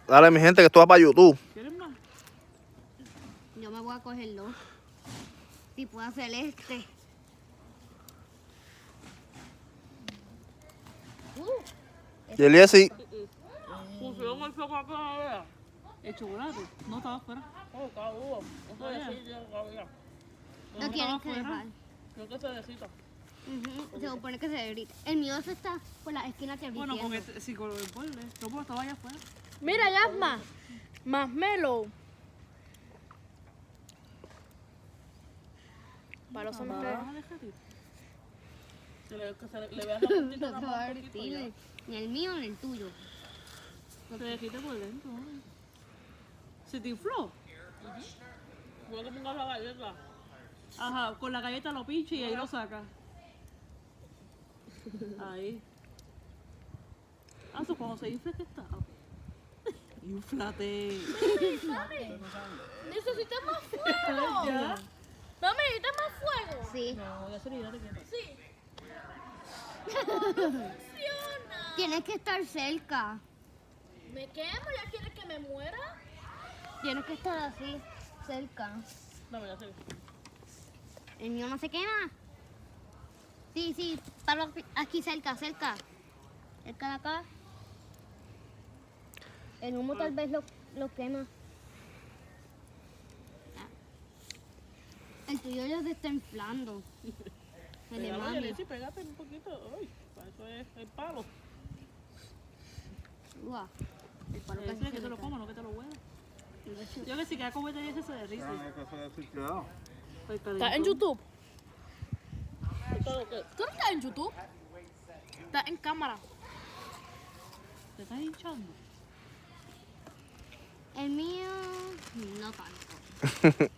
Dale, mi gente, que esto va para YouTube. ¿Quieres más? Yo me voy a coger dos. Si puedo hacer este. Y Eliezer, Pusieron el chocolate en la vea. ¿El chocolate? No estaba afuera. Oh, estaba duro. Eso ¿Lo estaba tienes que afuera. dejar? Creo que se necesita. Se supone que se derrita. El mío se está por la esquina que Bueno, porque si con el pueblo, no estaba allá afuera. Mira, Yasma. Marshmallow. Para los hombres. Vas a dejar ir. Que le veas la puntita No nada se va más a un poquito derretir. ya. Ni el mío ni el tuyo. Se derrite por dentro. ¿eh? ¿Se te infló? Fue como una galleta. Ajá, con la galleta lo pinche y ahí lo saca. Ahí. Ah, eso cuando se infla que está. Inflate. Necesitas más fuego. ¿Ya? Mami, necesitas más fuego. Sí. No, ya se le queda. Sí. Funciona. Tienes que estar cerca. ¿Me quemo? ¿Ya quieres que me muera? Tienes que estar así, cerca. Dame, ya se ve. El mío no se quema. Sí, para aquí cerca. Cerca de acá. El humo tal vez lo quema. El tuyo ya se está inflando. El de mami. Sí, pégate un poquito. Ay, para eso es el palo. Uah, el palo Ese casi es que te lo coma, no que te lo huela. Yo que si queda con ese se derrite. ¿Estás en YouTube? ¿Tú no estás en YouTube? Estás en cámara. ¿Te estás hinchando? El mío no tanto.